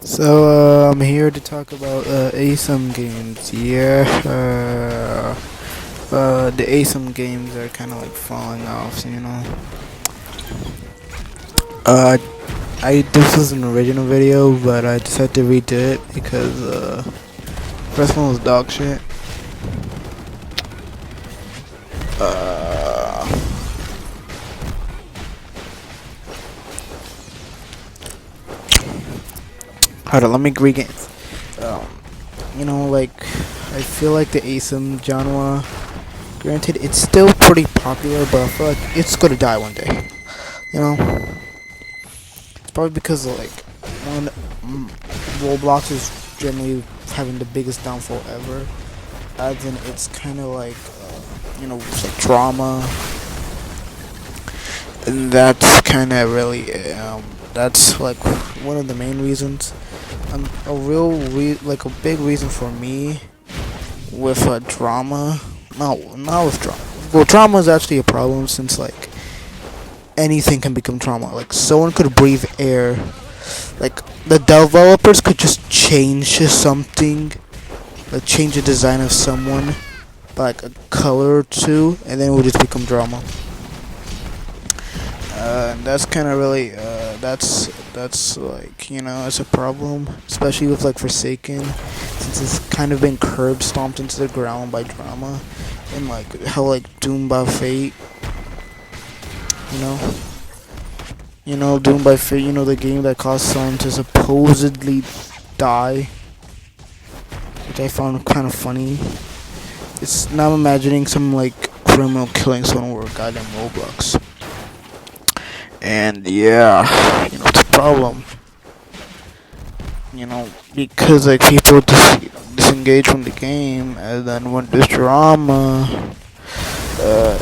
I'm here to talk about Asym games. The Asym games are kind of like falling off. Uh, this was an original video, but I decided to redo it because first one was dog shit. Uh, Hold on, let me regain. Um, I feel like the Asym genre. Granted, it's still pretty popular, but I feel like it's gonna die one day. You know. It's probably because of, like, one Roblox is generally having the biggest downfall ever. As in, it's kind of like it's like drama, and that's kind of really that's like one of the main reasons. Like a big reason for me with drama. No, not with drama. Well, drama is actually a problem since like anything can become trauma. Like someone could breathe air. Like the developers could just change something, like change the design of someone, by like a color or two, and then it would just become drama. And that's kind of really that's like it's a problem, especially with like Forsaken, since it's kind of been curb stomped into the ground by drama, and like how like Doom by Fate, you know. Doomed by Fate, the game that caused someone to supposedly die, which I found kind of funny. It's now I'm imagining some like criminal killing someone over goddamn Roblox, and yeah, it's a problem. Because like people disengage from the game, and then when there's drama, uh,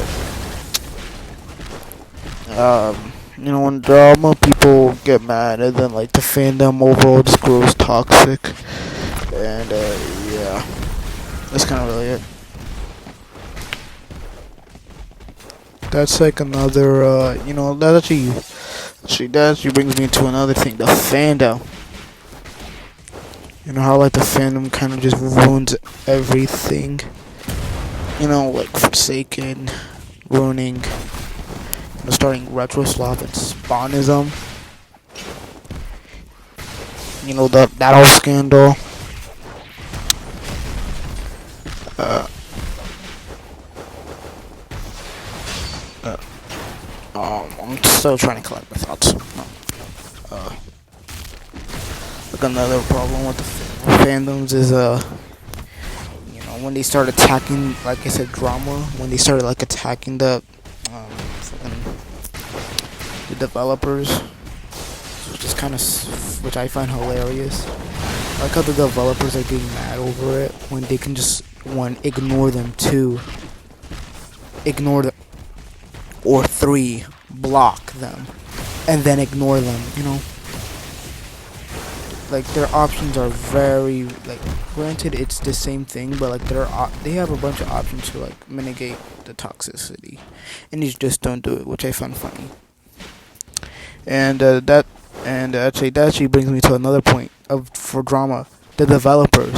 when drama, people get mad, and then like the fandom overall just grows toxic, and yeah, that's kind of really it. That's like another, that actually brings me to another thing, the fandom. How like the fandom kind of just ruins everything. Like Forsaken, ruining, starting Retroslop and Spawnism. That whole scandal. I'm still trying to collect my thoughts. Like another problem with the fandoms is when they start attacking, like I said, drama. When they started like attacking the developers, which is which I find hilarious. I like how the developers are getting mad over it when they can just ignore them, two, ignore them, or three, block them, and then ignore them. Like their options are very like. Granted, it's the same thing, but like they have a bunch of options to like mitigate the toxicity, and you just don't do it, which I find funny. And that actually brings me to another point for drama. The developers,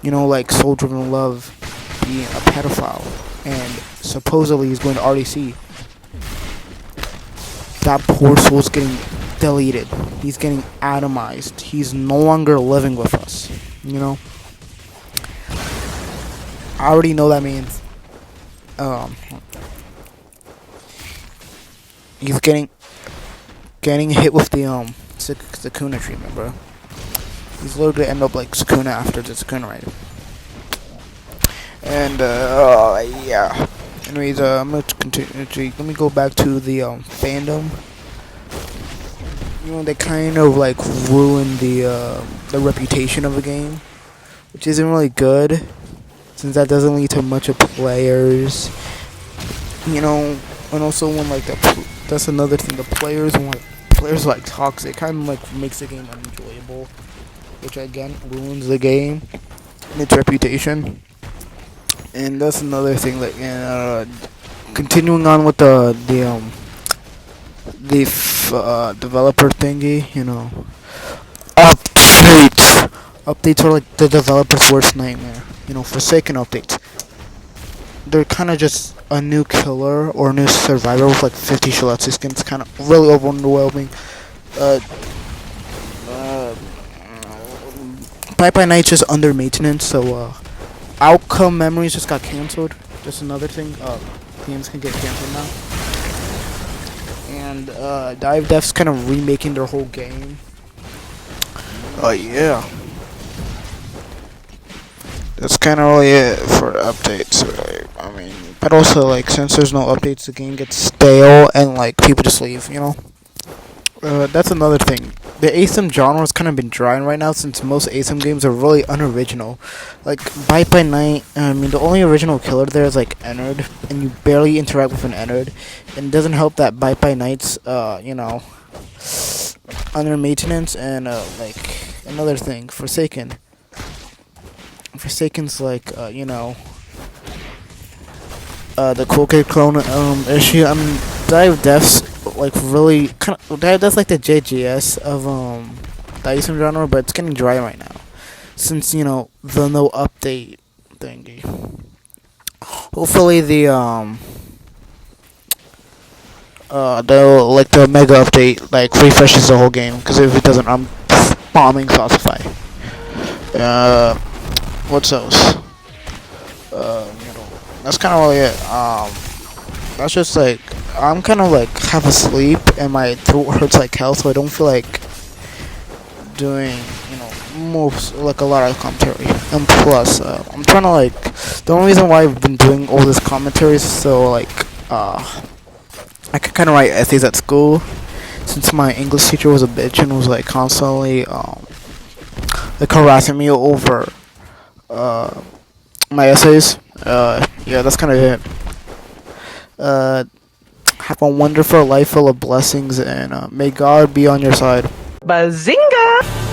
like Soul Driven Love being a pedophile, and supposedly he's going to RDC. That poor soul's getting deleted. He's getting atomized. He's no longer living with us. I already know that means he's getting hit with the Sakuna treatment, bro. He's literally gonna end up like Sakuna after the Sakuna raid. And yeah. Anyways, I'm gonna continue. Let me go back to the fandom. They kind of like ruin the reputation of the game, which isn't really good, since that doesn't lead to much of players. And also when like that's another thing. The players like toxic, kind of like makes the game unenjoyable, which again ruins the game and its reputation. And that's another thing. Like, continuing on with the developer thingy, Updates are like the developer's worst nightmare. Forsaken updates. They're kind of just a new killer or a new survivor with like 50 Shiletsu skins. Kind of really overwhelming. Uh, uh, Bye Bye Night's just under maintenance, so Outcome Memories just got cancelled. Just another thing. Games can get cancelled now. And Dive Dev's kind of remaking their whole game. Yeah. That's kind of really it for the updates. Really. I mean, but also like since there's no updates, the game gets stale and like people just leave. That's another thing. The Asym genre has kind of been drying right now since most Asym games are really unoriginal. Like Bite by Night, I mean the only original killer there is like Ennard, and you barely interact with an Ennard. And it doesn't help that Bite by Night's under maintenance and like another thing, Forsaken. Forsaken's like the cool kid clone issue. I mean Dive Def's like really kind of that's like the JGS of the Asym genre, but it's getting dry right now since the no update thingy. Hopefully the mega update like refreshes the whole game, because if it doesn't, I'm bombing Saucify. What's else? That's kind of really it. That's just like I'm kind of like half asleep and my throat hurts like hell, so I don't feel like doing moves like a lot of commentary. And plus, I'm trying to like the only reason why I've been doing all this commentary is so like I could kind of write essays at school, since my English teacher was a bitch and was like constantly like harassing me over my essays. Yeah, that's kind of it. Have a wonderful life full of blessings, and may God be on your side. Bazinga!